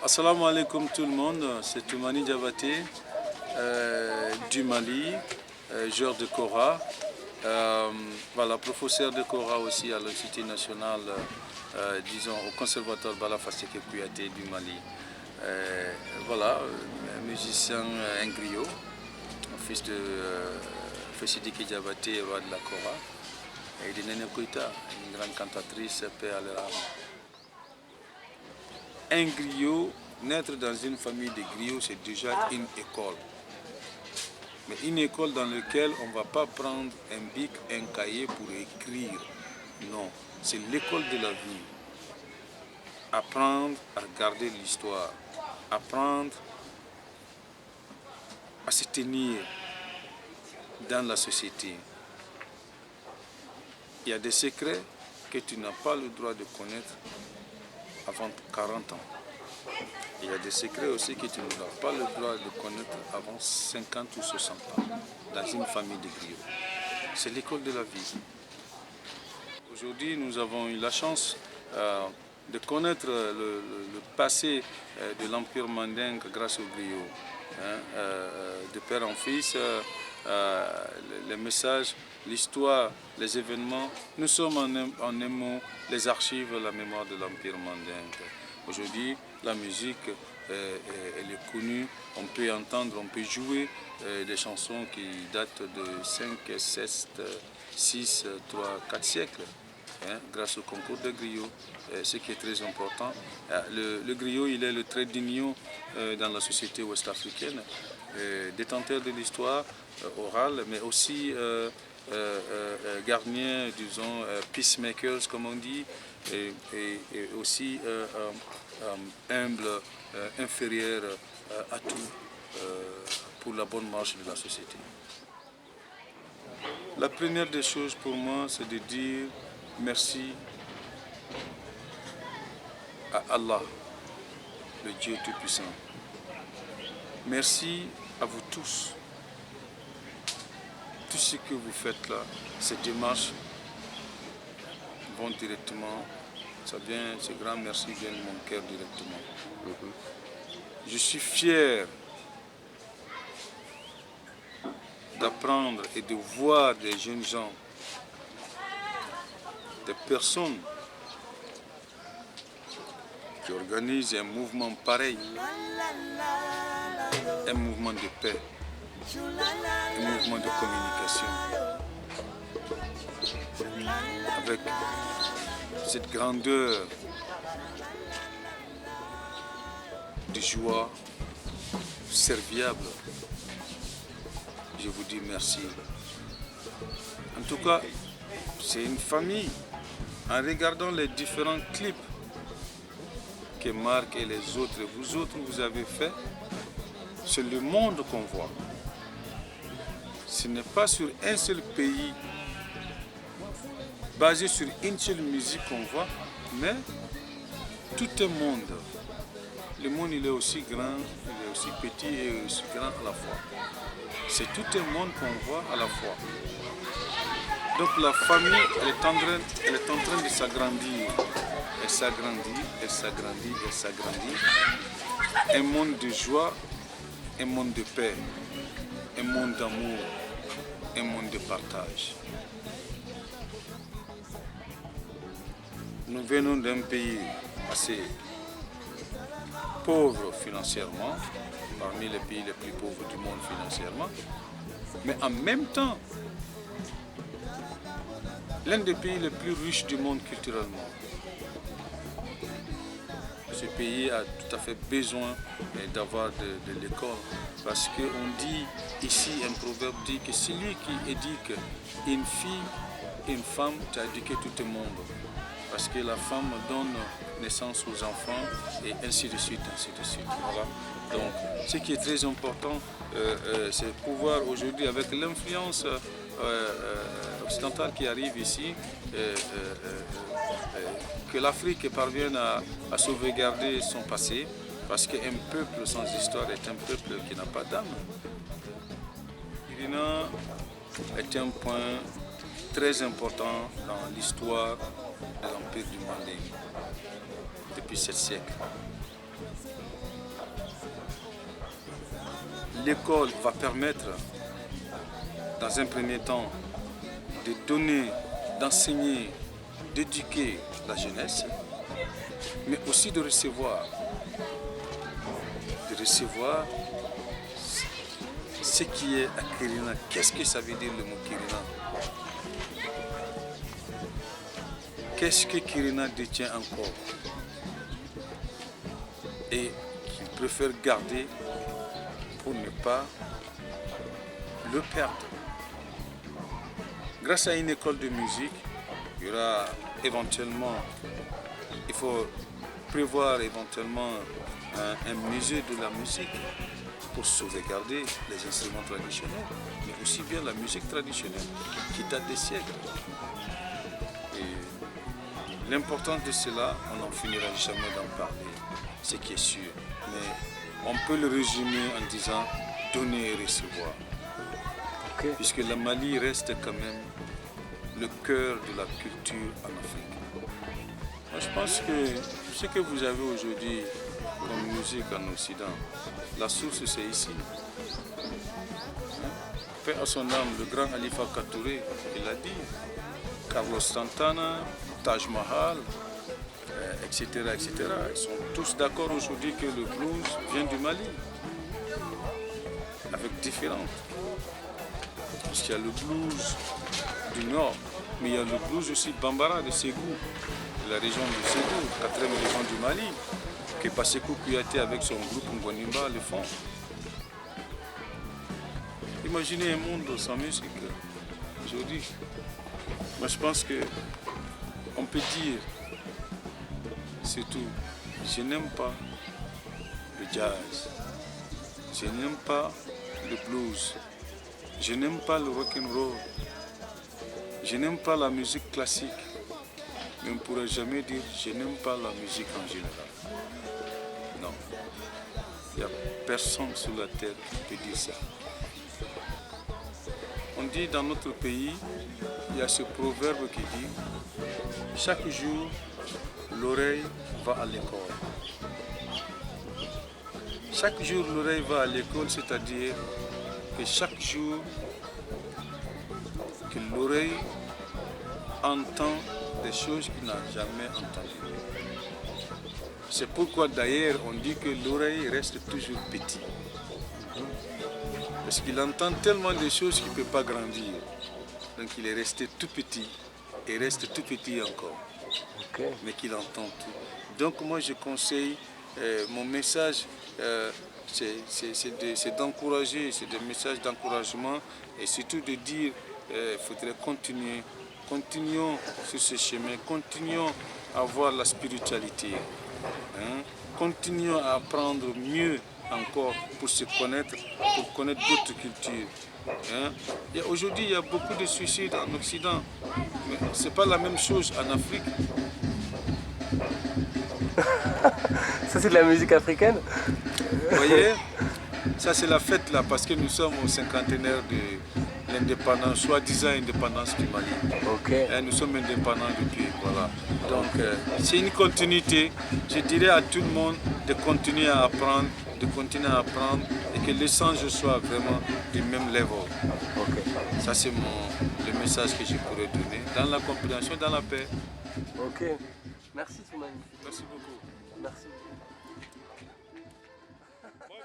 Assalamu alaikum tout le monde, c'est Toumani Diabaté du Mali, joueur de Kora, voilà, professeur de Kora aussi à l'Institut national, disons au conservatoire Bala Faseke Kouyaté du Mali. Voilà, musicien un griot, fils de Fessidiki Diabaté, roi de la Kora, et de Nene Koita, une grande cantatrice, paix à leur âme. Un griot, naître dans une famille de griots, c'est déjà une école. Mais une école dans laquelle on ne va pas prendre un bic, un cahier pour écrire. Non, c'est l'école de la vie. Apprendre à garder l'histoire. Apprendre à se tenir dans la société. Il y a des secrets que tu n'as pas le droit de connaître avant 40 ans. Il y a des secrets aussi que tu n'auras pas le droit de connaître avant 50 ou 60 ans dans une famille de griots. C'est l'école de la vie. Aujourd'hui, nous avons eu la chance de connaître le passé de l'Empire mandingue grâce aux griots. De père en fils, les messages, l'histoire, les événements. Nous sommes en un mot les archives, la mémoire de l'Empire mandingue. Aujourd'hui, la musique, elle est connue, on peut entendre, on peut jouer des chansons qui datent de 5, 7, 6, 3, 4 siècles, grâce au concours de griot, ce qui est très important. Le griot, il est le trait d'union dans la société ouest-africaine, détenteur de l'histoire orale, mais aussi gardien, disons, peacemakers, comme on dit, et aussi humble, inférieur à tout pour la bonne marche de la société. La première des choses pour moi, c'est de dire merci à Allah, le Dieu Tout-Puissant. Merci à vous tous. Tout ce que vous faites là, ces démarches vont directement, ce grand merci vient de mon cœur directement. Je suis fier d'apprendre et de voir des jeunes gens, des personnes qui organisent un mouvement pareil, un mouvement de paix, un mouvement de communication, avec cette grandeur de joie serviable. Je vous dis merci. En tout cas, c'est une famille. En regardant les différents clips que Marc et les autres, vous autres, vous avez fait, c'est le monde qu'on voit. Ce n'est pas sur un seul pays, basé sur une seule musique qu'on voit, mais tout un monde. Le monde, il est aussi grand, il est aussi petit et aussi grand à la fois. C'est tout un monde qu'on voit à la fois. Donc la famille, elle est en train de s'agrandir. Elle s'agrandit, elle s'agrandit, elle s'agrandit. Un monde de joie, un monde de paix, un monde d'amour, un monde de partage. Nous venons d'un pays assez pauvre financièrement, parmi les pays les plus pauvres du monde financièrement, mais en même temps, l'un des pays les plus riches du monde culturellement. Ce pays a tout à fait besoin d'avoir de l'école, parce qu'on dit ici, un proverbe dit que celui qui éduque une fille, une femme, tu as éduqué tout le monde. Parce que la femme donne naissance aux enfants et ainsi de suite, ainsi de suite. Voilà. Donc, ce qui est très important, c'est pouvoir aujourd'hui, avec l'influence occidentale qui arrive ici, que l'Afrique parvienne à sauvegarder son passé, parce qu'un peuple sans histoire est un peuple qui n'a pas d'âme. Irina est un point très important dans l'histoire de l'Empire du Mandé depuis 7 siècles. L'école va permettre, dans un premier temps, de donner, d'enseigner, d'éduquer la jeunesse, mais aussi de recevoir ce qui est à Kirina. Qu'est-ce que ça veut dire le mot Kirina? Qu'est-ce que Kirina détient encore et qu'il préfère garder pour ne pas le perdre. Grâce à une école de musique, il y aura éventuellement, il faut prévoir éventuellement un musée de la musique pour sauvegarder les instruments traditionnels, mais aussi bien la musique traditionnelle qui date des siècles. Et l'importance de cela, on n'en finira jamais d'en parler, ce qui est sûr. Mais on peut le résumer en disant donner et recevoir. Okay. Puisque la Mali reste quand même le cœur de la culture en Afrique. Moi, je pense que ce que vous avez aujourd'hui comme musique en Occident, la source c'est ici. Paix à son âme, le grand Halifa Katouré, il a dit, Carlos Santana, Taj Mahal, etc., etc. Ils sont tous d'accord aujourd'hui que le blues vient du Mali, avec différentes. Parce qu'il y a le blues du Nord, mais il y a le blues aussi Bambara de Ségou, de la région de Ségou, 4e région du Mali, que Passekou Kouyaté avec son groupe Ngwanimba le font. Imaginez un monde sans musique aujourd'hui. Moi je pense qu'on peut dire, c'est tout, je n'aime pas le jazz, je n'aime pas le blues, je n'aime pas le rock'n'roll, je n'aime pas la musique classique, mais on ne pourra jamais dire je n'aime pas la musique en général. Non, il n'y a personne sur la terre qui peut dire ça. On dit dans notre pays, il y a ce proverbe qui dit « Chaque jour, l'oreille va à l'école ». Chaque jour, l'oreille va à l'école, c'est-à-dire que chaque jour que l'oreille entend des choses qu'il n'a jamais entendues. C'est pourquoi d'ailleurs on dit que l'oreille reste toujours petite. Parce qu'il entend tellement de choses qu'il ne peut pas grandir. Donc il est resté tout petit et reste tout petit encore. Okay. Mais qu'il entend tout. Donc moi je conseille, mon message c'est d'encourager, c'est des messages d'encouragement et surtout de dire qu'il faudrait continuer. Continuons sur ce chemin, continuons à voir la spiritualité. Hein? Continuons à apprendre mieux encore pour se connaître, pour connaître d'autres cultures. Hein? Aujourd'hui, il y a beaucoup de suicides en Occident, mais ce n'est pas la même chose en Afrique. Ça, c'est de la musique africaine? Vous voyez, ça c'est la fête là, parce que nous sommes au cinquantenaire de l'indépendance, soi-disant indépendance du Mali. Okay. Et nous sommes indépendants depuis, voilà. Donc, c'est une continuité. Je dirais à tout le monde de continuer à apprendre, et que l'échange soit vraiment du même level. Okay. Ça, c'est le message que je pourrais donner dans la compréhension, dans la paix. Ok. Merci, Soumani. Merci beaucoup. Merci. Bon,